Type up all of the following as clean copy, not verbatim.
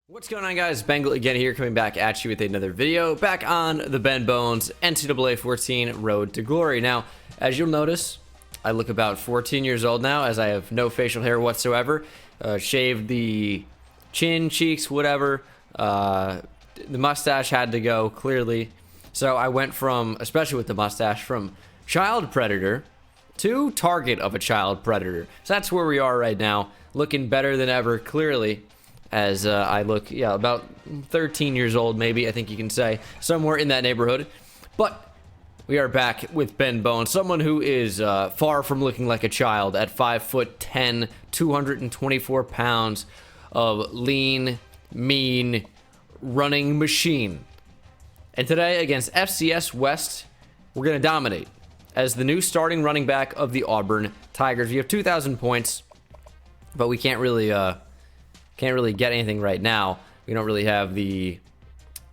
What's going on, guys? Bengal again here, coming back at you with another video, back on the Ben Bones NCAA 14 Road to Glory. Now, as you'll notice, I look about 14 years old now, as I have no facial hair whatsoever, shaved the chin, cheeks, whatever. The mustache had to go, clearly. So I went from, especially with the mustache, from child predator to target of a child predator. So that's where we are right now, looking better than ever, clearly. As I look, about 13 years old, maybe, I think you can say, somewhere in that neighborhood. But we are back with Ben Bones, someone who is far from looking like a child at 5'10", 224 pounds of lean, mean, running machine. And today, against FCS West, we're going to dominate as the new starting running back of the Auburn Tigers. We have 2,000 points, but we can't really get anything right now. We don't really have the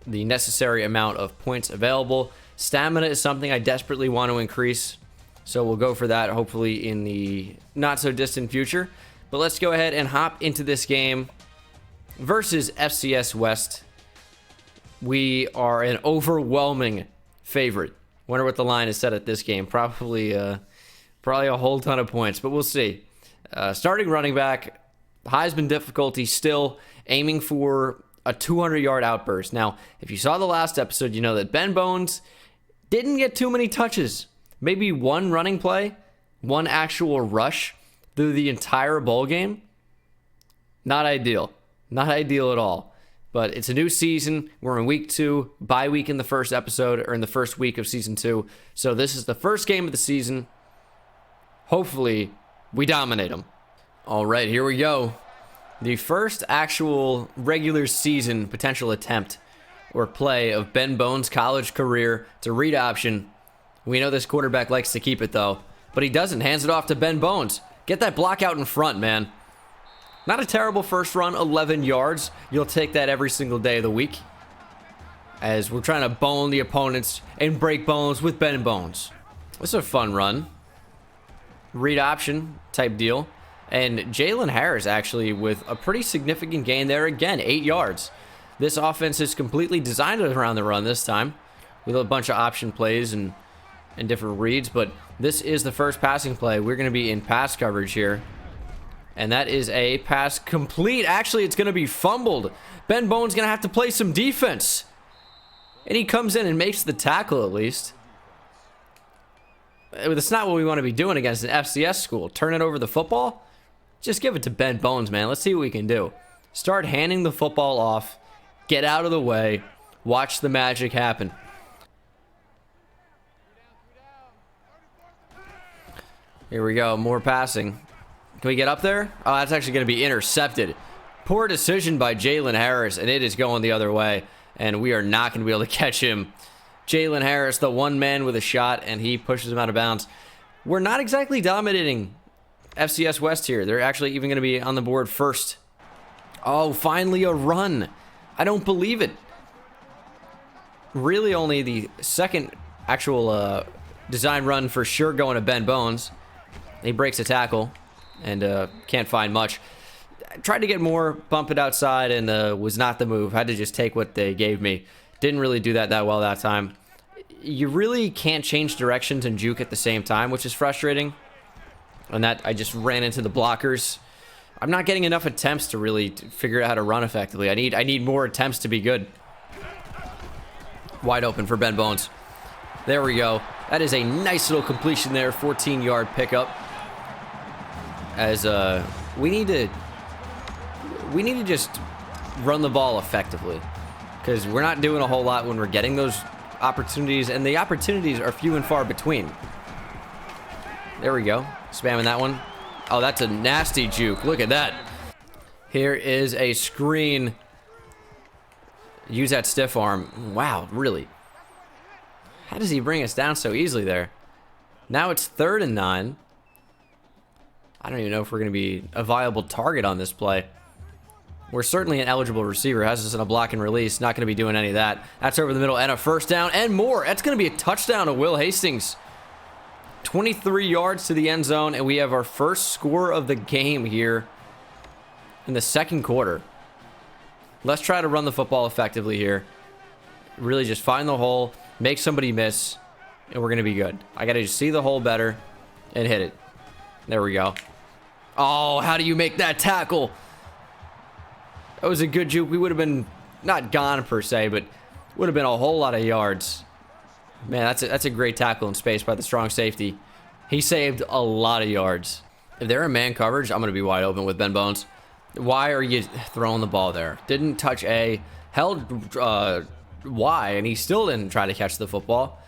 necessary amount of points available. Stamina is something I desperately want to increase, so we'll go for that hopefully in the not so distant future. But let's go ahead and hop into this game versus FCS West. We are an overwhelming favorite. Wonder what the line is set at this game. Probably a whole ton of points, but we'll see. Starting running back, Heisman difficulty, still aiming for a 200-yard outburst. Now, if you saw the last episode, you know that Ben Bones didn't get too many touches. Maybe one running play, one actual rush through the entire bowl game. Not ideal. Not ideal at all. But it's a new season. We're in week 2, bye week in the first episode, or in the first week of season 2. So this is the first game of the season. Hopefully, we dominate them. All right, here we go. The first actual regular season potential attempt or play of Ben Bones' college career. It's a read option. We know this quarterback likes to keep it, though. But he doesn't. Hands it off to Ben Bones. Get that block out in front, man. Not a terrible first run, 11 yards. You'll take that every single day of the week, as we're trying to bone the opponents and break bones with Ben Bones. This is a fun run. Read option type deal. And Jalen Harris actually with a pretty significant gain there again, 8 yards. This offense is completely designed around the run this time, with a bunch of option plays and different reads. But this is the first passing play. We're going to be in pass coverage here. And that is a pass complete. Actually, it's going to be fumbled. Ben Bones going to have to play some defense. And he comes in and makes the tackle at least. That's not what we want to be doing against an FCS school. Turn it over the football? Just give it to Ben Bones, man. Let's see what we can do. Start handing the football off. Get out of the way. Watch the magic happen. Here we go. More passing. Can we get up there? Oh, that's actually going to be intercepted. Poor decision by Jalen Harris, and it is going the other way. And we are not going to be able to catch him. Jalen Harris, the one man with a shot, and he pushes him out of bounds. We're not exactly dominating FCS West here. They're actually even going to be on the board first. Oh, finally a run. I don't believe it. Really only the second actual design run for sure going to Ben Bones. He breaks a tackle and can't find much. I tried to get more, bump it outside, and was not the move. Had to just take what they gave me. Didn't really do that well that time. You really can't change directions and juke at the same time, which is frustrating. And that I just ran into the blockers. I'm not getting enough attempts to really figure out how to run effectively. I need more attempts to be good. Wide open for Ben Bones. There we go. That is a nice little completion there. 14-yard pickup. As we need to just run the ball effectively, because we're not doing a whole lot when we're getting those opportunities, and the opportunities are few and far between. There we go. Spamming that one. Oh, that's a nasty juke. Look at that. Here is a screen. Use that stiff arm. Wow, really? How does he bring us down so easily there? Now it's 3rd and 9. I don't even know if we're going to be a viable target on this play. We're certainly an eligible receiver. Has us in a block and release. Not going to be doing any of that. That's over the middle and a first down and more. That's going to be a touchdown to Will Hastings. 23 yards to the end zone, and we have our first score of the game here in the second quarter. Let's try to run the football effectively here. Really just find the hole, make somebody miss, and we're going to be good. I got to just see the hole better and hit it. There we go. Oh, how do you make that tackle? That was a good juke. We would have been not gone per se, but would have been a whole lot of yards. Man, that's a great tackle in space by the strong safety. He saved a lot of yards. If they're in man coverage, I'm going to be wide open with Ben Bones. Why are you throwing the ball there? Didn't touch A, held Y, and he still didn't try to catch the football.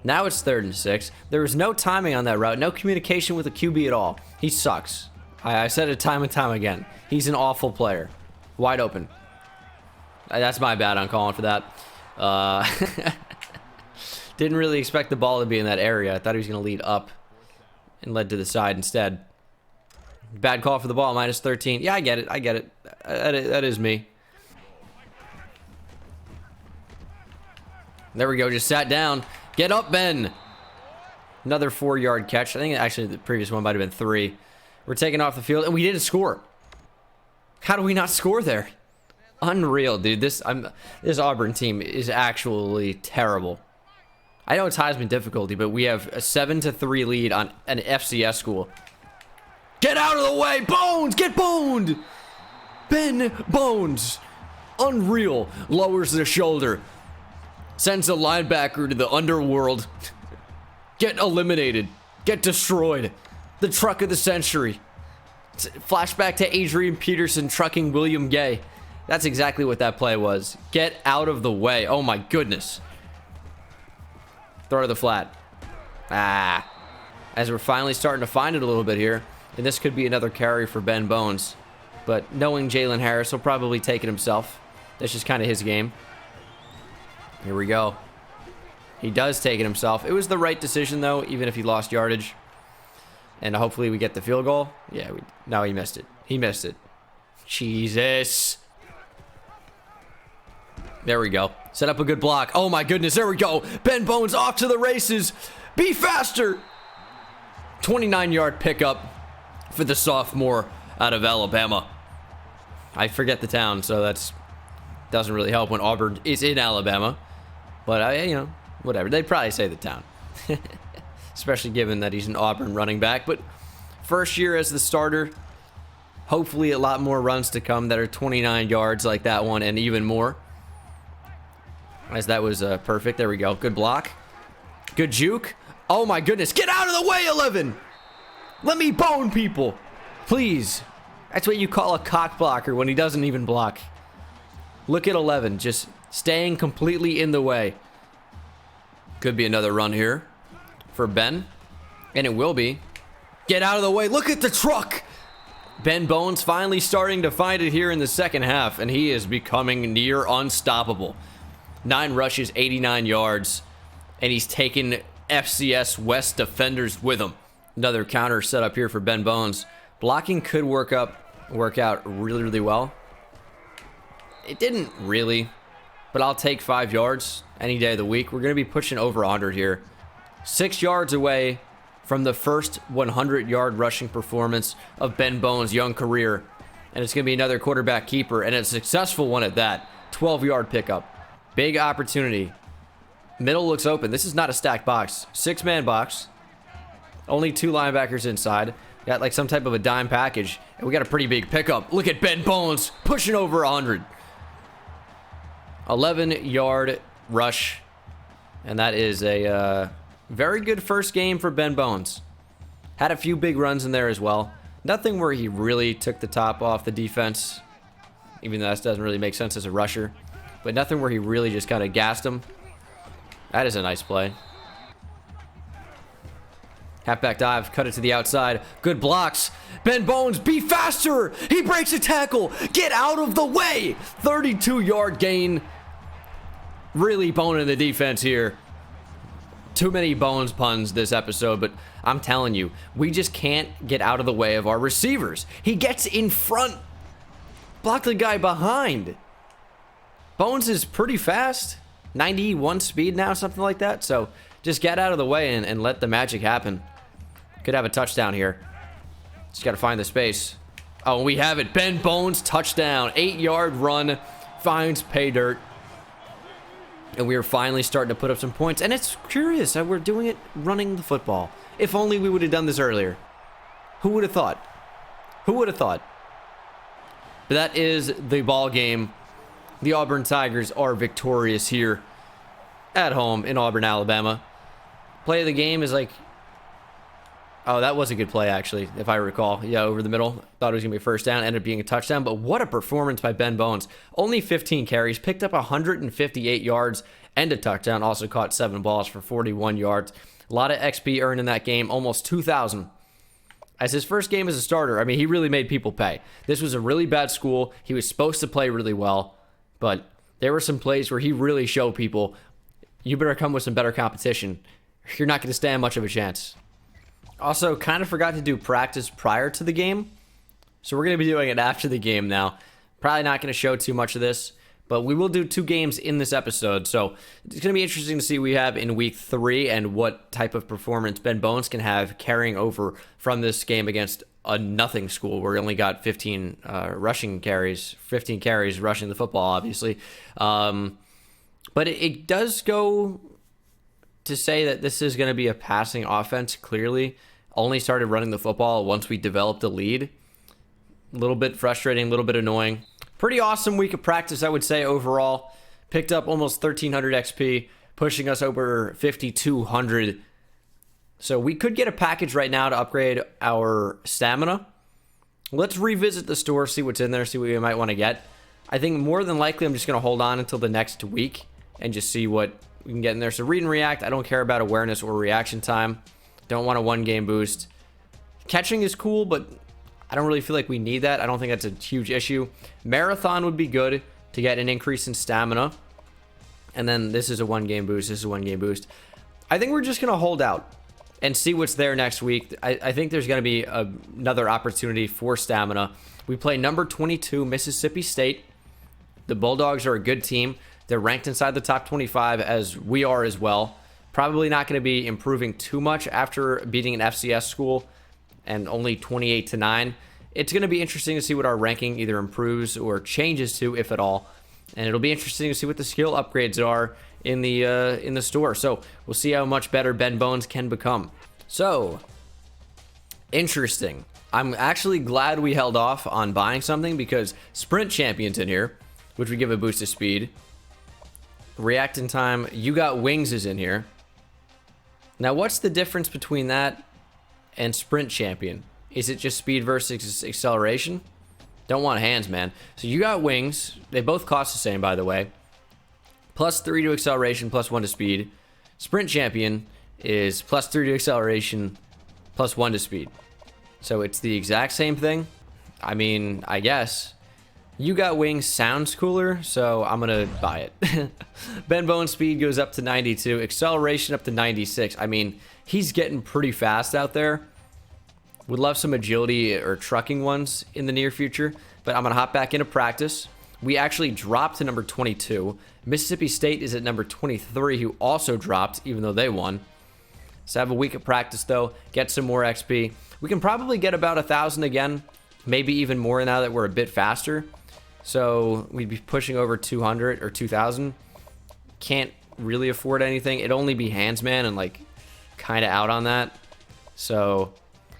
Now it's 3rd and 6. There was no timing on that route, no communication with the QB at all. He sucks. I said it time and time again. He's an awful player. Wide open. That's my bad on calling for that. Didn't really expect the ball to be in that area. I thought he was going to lead up and led to the side instead. Bad call for the ball, minus 13. Yeah, I get it. I get it. That is me. There we go. Just sat down. Get up, Ben. Another 4-yard catch. I think actually the previous one might have been 3. We're taking off the field, and we didn't score. How do we not score there? Unreal, dude. This Auburn team is actually terrible. I know it's Heisman difficulty, but we have a 7-3 lead on an FCS school. Get out of the way, Bones! Get boned! Ben Bones. Unreal. Lowers the shoulder. Sends a linebacker to the underworld. Get eliminated. Get destroyed. The truck of the century. Flashback to Adrian Peterson trucking William Gay. That's exactly what that play was. Get out of the way. Oh my goodness. Throw to the flat. As we're finally starting to find it a little bit here. And this could be another carry for Ben Bones. But knowing Jalen Harris, he'll probably take it himself. That's just kind of his game. Here we go. He does take it himself. It was the right decision, though, even if he lost yardage. And hopefully we get the field goal. Yeah, no, he missed it. He missed it. Jesus. There we go. Set up a good block. Oh, my goodness. There we go. Ben Bones off to the races. Be faster. 29-yard pickup for the sophomore out of Alabama. I forget the town, so that's doesn't really help when Auburn is in Alabama. But, you know, whatever. They'd probably say the town. Especially given that he's an Auburn running back. But first year as the starter, hopefully a lot more runs to come that are 29 yards like that one and even more. As that was perfect. There we go. Good block. Good juke. Oh, my goodness. Get out of the way, 11. Let me bone people. Please. That's what you call a cock blocker when he doesn't even block. Look at 11. Just staying completely in the way. Could be another run here for Ben. And it will be. Get out of the way. Look at the truck. Ben Bones finally starting to find it here in the second half. And he is becoming near unstoppable. 9 rushes, 89 yards. And he's taken FCS West defenders with him. Another counter set up here for Ben Bones. Blocking could work out really, really well. It didn't really, but I'll take 5 yards any day of the week. We're going to be pushing over 100 here. 6 yards away from the first 100-yard rushing performance of Ben Bones' young career. And it's going to be another quarterback keeper, and a successful one at that. 12-yard pickup. Big opportunity. Middle looks open. This is not a stacked box. 6-man box. Only 2 linebackers inside. Got like some type of a dime package. And we got a pretty big pickup. Look at Ben Bones pushing over 100. 11-yard rush. And that is a very good first game for Ben Bones. Had a few big runs in there as well. Nothing where he really took the top off the defense. Even though that doesn't really make sense as a rusher. But nothing where he really just kind of gassed him. That is a nice play. Halfback dive, cut it to the outside. Good blocks. Ben Bones, be faster. He breaks a tackle. Get out of the way. 32-yard gain. Really boning the defense here. Too many Bones puns this episode, but I'm telling you, we just can't get out of the way of our receivers. He gets in front. Block the guy behind. Bones is pretty fast. 91 speed now, something like that. So just get out of the way and let the magic happen. Could have a touchdown here. Just got to find the space. Oh, we have it. Ben Bones, touchdown. 8-yard run finds pay dirt. And we are finally starting to put up some points. And it's curious how we're doing it running the football. If only we would have done this earlier. Who would have thought? Who would have thought? But that is the ball game. The Auburn Tigers are victorious here at home in Auburn, Alabama. Play of the game is like... Oh, that was a good play, actually, if I recall. Yeah, over the middle. Thought it was going to be a first down. Ended up being a touchdown. But what a performance by Ben Bones. Only 15 carries. Picked up 158 yards and a touchdown. Also caught 7 balls for 41 yards. A lot of XP earned in that game. Almost 2,000. As his first game as a starter, I mean, he really made people pay. This was a really bad school. He was supposed to play really well. But there were some plays where he really showed people, you better come with some better competition. You're not going to stand much of a chance. Also, kind of forgot to do practice prior to the game. So we're going to be doing it after the game now. Probably not going to show too much of this, but we will do 2 games in this episode. So it's going to be interesting to see what we have in week 3 and what type of performance Ben Bones can have carrying over from this game against a nothing school where he only got 15 rushing carries, 15 carries rushing the football, obviously. But it does go to say that this is going to be a passing offense, clearly. Only started running the football once we developed a lead. A little bit frustrating, a little bit annoying. Pretty awesome week of practice, I would say, overall. Picked up almost 1,300 XP, pushing us over 5,200. So we could get a package right now to upgrade our stamina. Let's revisit the store, see what's in there, see what we might want to get. I think more than likely I'm just going to hold on until the next week and just see what we can get in there. So read and react, I don't care about awareness or reaction time. Don't want a 1-game boost. Catching is cool, but I don't really feel like we need that. I don't think that's a huge issue. Marathon would be good to get an increase in stamina. And then this is a 1-game boost. This is a 1-game boost. I think we're just going to hold out and see what's there next week. I think there's going to be another opportunity for stamina. We play number 22, Mississippi State. The Bulldogs are a good team. They're ranked inside the top 25 as we are as well. Probably not going to be improving too much after beating an FCS school and only 28-9. It's going to be interesting to see what our ranking either improves or changes to, if at all. And it'll be interesting to see what the skill upgrades are in the store. So we'll see how much better Ben Bones can become. So, interesting. I'm actually glad we held off on buying something because Sprint Champion's in here, which would give a boost of speed. Reacting time, You Got Wings is in here. Now, what's the difference between that and Sprint Champion? Is it just speed versus acceleration? Don't want hands, man. So You Got Wings. They both cost the same, by the way. +3 to acceleration, +1 to speed. Sprint Champion is +3 to acceleration, +1 to speed. So it's the exact same thing. I mean, I guess. You Got Wings sounds cooler, so I'm going to buy it. Ben Bones speed goes up to 92. Acceleration up to 96. I mean, he's getting pretty fast out there. Would love some agility or trucking ones in the near future, but I'm going to hop back into practice. We actually dropped to number 22. Mississippi State is at number 23, who also dropped, even though they won. So have a week of practice, though. Get some more XP. We can probably get about 1,000 again, maybe even more now that we're a bit faster. So we'd be pushing over 200 or 2,000. Can't really afford anything. It'd only be handsman and like kind of out on that. So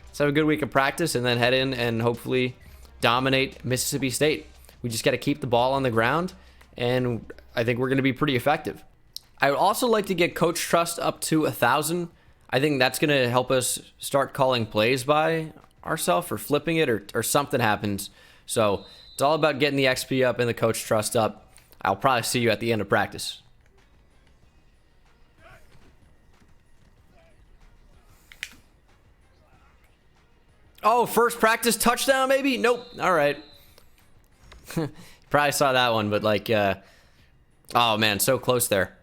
let's have a good week of practice and then head in and hopefully dominate Mississippi State. We just got to keep the ball on the ground, and I think we're going to be pretty effective. I would also like to get coach trust up to 1,000. I think that's going to help us start calling plays by ourselves or flipping it or something happens. So it's all about getting the XP up and the coach trust up. I'll probably see you at the end of practice. Oh, first practice touchdown, maybe? Nope. All right. Probably saw that one, but like, oh man, so close there.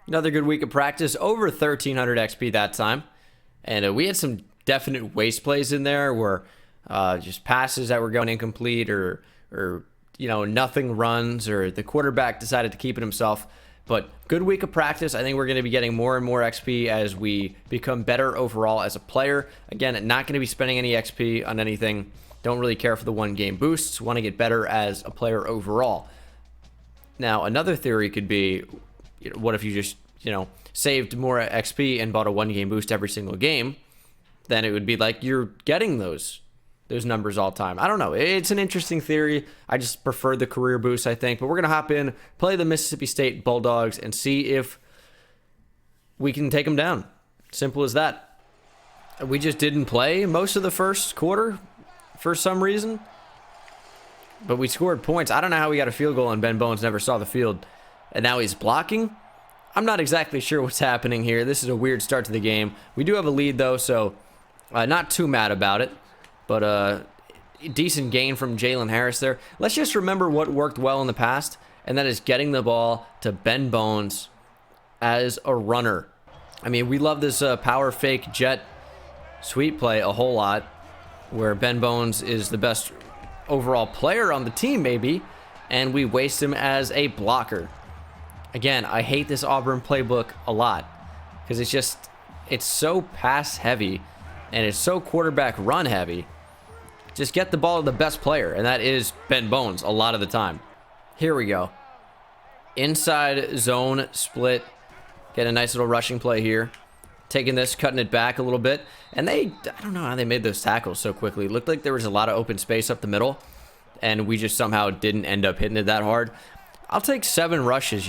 Another good week of practice. Over 1,300 XP that time. And we had some definite waste plays in there where just passes that were going incomplete or you know, nothing runs, or the quarterback decided to keep it himself. But good week of practice. I think we're going to be getting more and more XP as we become better overall as a player. Again, not going to be spending any XP on anything. Don't really care for the one-game boosts. Want to get better as a player overall. Now, another theory could be, what if you just, saved more XP and bought a one-game boost every single game? Then it would be like you're getting those numbers all the time. I don't know. It's an interesting theory. I just prefer the career boost, I think. But we're going to hop in, play the Mississippi State Bulldogs, and see if we can take them down. Simple as that. We just didn't play most of the first quarter for some reason. But we scored points. I don't know how we got a field goal and Ben Bones never saw the field. And now he's blocking. I'm not exactly sure what's happening here. This is a weird start to the game. We do have a lead, though, so not too mad about it. But decent gain from Jalen Harris there. Let's just remember what worked well in the past, and that is getting the ball to Ben Bones as a runner. I mean, we love this power fake jet sweep play a whole lot, where Ben Bones is the best overall player on the team, maybe, and we waste him as a blocker. Again, I hate this Auburn playbook a lot, because it's so pass heavy, and it's so quarterback run heavy. Just get the ball to the best player, and that is Ben Bones a lot of the time. Here we go. Inside zone split. Get a nice little rushing play here. Taking this, cutting it back a little bit. And I don't know how they made those tackles so quickly. It looked like there was a lot of open space up the middle, and we just somehow didn't end up hitting it that hard. I'll take 7 rushes,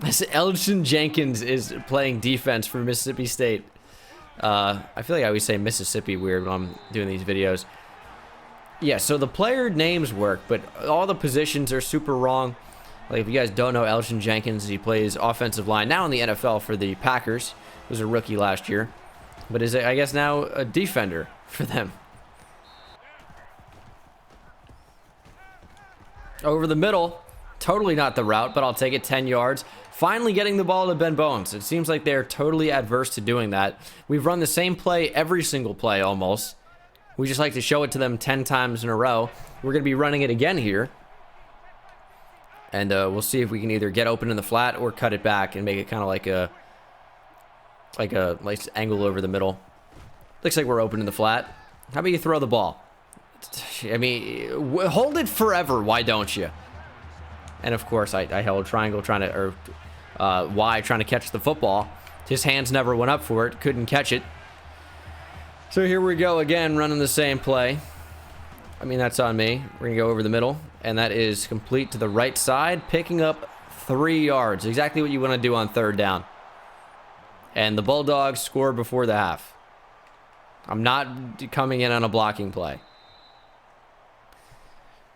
As Elgin Jenkins is playing defense for Mississippi State. I feel like I always say Mississippi weird when I'm doing these videos. Yeah, so the player names work, but all the positions are super wrong. Like, if you guys don't know Elgin Jenkins, he plays offensive line now in the NFL for the Packers. He was a rookie last year, but is, I guess, now a defender for them. Over the middle. Totally not the route, but I'll take it. 10 yards. Finally getting the ball to Ben Bones. It seems like they're totally adverse to doing that. We've run the same play every single play almost. We just like to show it to them 10 times in a row. We're going to be running it again here. And we'll see if we can either get open in the flat or cut it back and make it kind of like a nice angle over the middle. Looks like we're open in the flat. How about you throw the ball? I mean, hold it forever. Why don't you? And of course, I held triangle trying to, or Y trying to catch the football. His hands never went up for it. Couldn't catch it. So here we go again, running the same play. I mean, that's on me. We're going to go over the middle. And that is complete to the right side, picking up 3 yards. Exactly what you want to do on 3rd down. And the Bulldogs score before the half. I'm not coming in on a blocking play.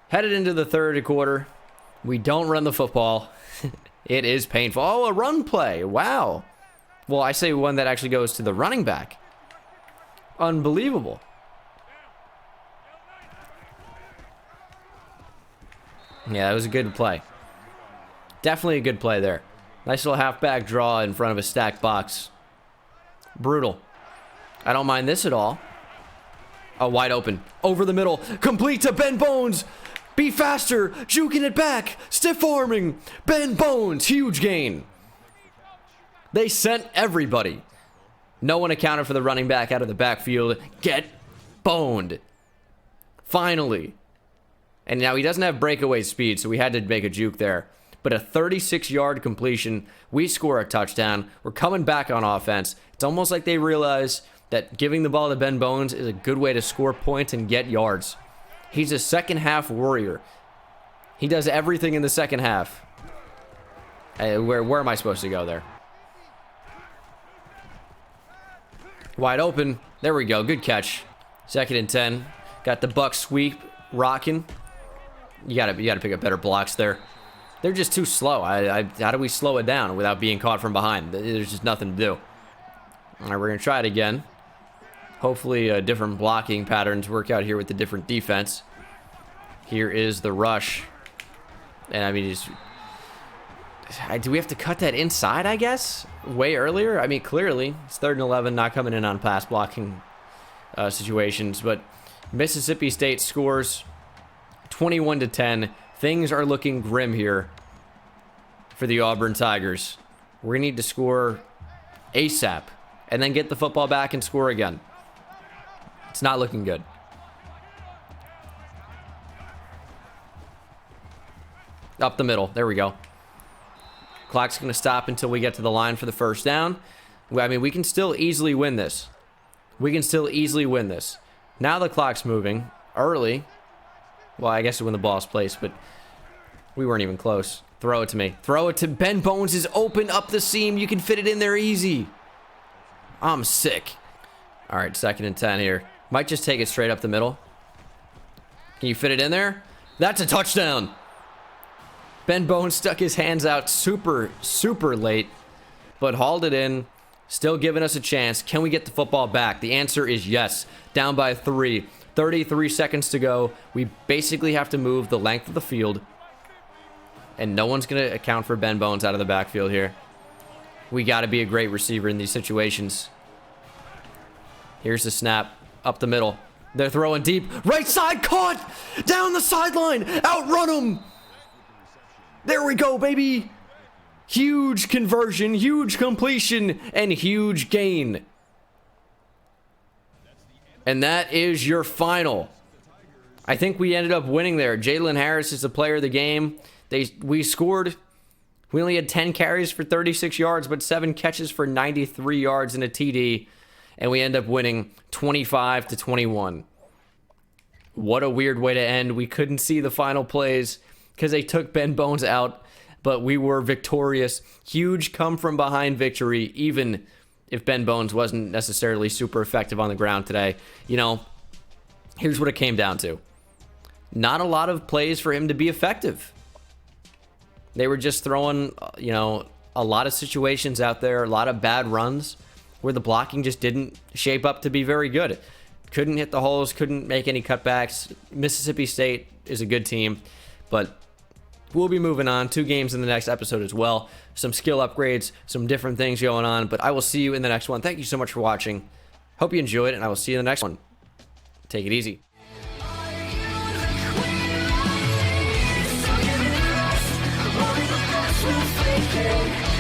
Headed into the 3rd quarter. We don't run the football. It is painful. Oh, a run play. Wow. Well, I say one that actually goes to the running back. Unbelievable. Yeah, that was a good play. Definitely a good play there. Nice little halfback draw in front of a stacked box. Brutal. I don't mind this at all. Oh, wide open. Over the middle. Complete to Ben Bones. Be faster. Juking it back. Stiff arming. Ben Bones. Huge gain. They sent everybody. No one accounted for the running back out of the backfield. Get boned. Finally. And now he doesn't have breakaway speed, so we had to make a juke there. But a 36-yard completion. We score a touchdown. We're coming back on offense. It's almost like they realize that giving the ball to Ben Bones is a good way to score points and get yards. He's a second-half warrior. He does everything in the second half. Where am I supposed to go there? Wide open. There we go. Good catch. 2nd and 10. Got the Buck sweep rocking. You gotta pick up better blocks there. They're just too slow. How do we slow it down without being caught from behind? There's just nothing to do. All right, we're gonna try it again. Hopefully, different blocking patterns work out here with the different defense. Here is the rush, and I mean, do we have to cut that inside? I guess way earlier. I mean, clearly it's 3rd and 11, not coming in on pass blocking situations, but Mississippi State scores 21-10. Things are looking grim here for the Auburn Tigers. We're gonna need to score ASAP and then get the football back and score again. It's not looking good. Up the middle. There we go. Clock's going to stop until we get to the line for the first down. I mean, we can still easily win this. We can still easily win this. Now the clock's moving early. Well, I guess when the ball's placed, but we weren't even close. Throw it to me. Throw it to Ben Bones is open up the seam. You can fit it in there easy. I'm sick. All right, 2nd and 10 here. Might just take it straight up the middle. Can you fit it in there? That's a touchdown. Ben Bones stuck his hands out super, super late, but hauled it in. Still giving us a chance. Can we get the football back? The answer is yes. Down by 3. 33 seconds to go. We basically have to move the length of the field. And no one's going to account for Ben Bones out of the backfield here. We got to be a great receiver in these situations. Here's the snap. Up the middle. They're throwing deep. Right side caught. Down the sideline. Outrun them. There we go, baby. Huge conversion, huge completion, and huge gain. And that is your final. I think we ended up winning there. Jalen Harris is the player of the game. We scored. We only had 10 carries for 36 yards, but 7 catches for 93 yards and a TD. And we end up winning 25-21. What a weird way to end. We couldn't see the final plays because they took Ben Bones out. But we were victorious. Huge come from behind victory, even if Ben Bones wasn't necessarily super effective on the ground today. You know, here's what it came down to. Not a lot of plays for him to be effective. They were just throwing, you know, a lot of situations out there, a lot of bad runs where the blocking just didn't shape up to be very good. Couldn't hit the holes, couldn't make any cutbacks. Mississippi State is a good team, but we'll be moving on. 2 games in the next episode as well. Some skill upgrades, some different things going on. But I will see you in the next one. Thank you so much for watching. Hope you enjoyed, and I will see you in the next one. Take it easy. We'll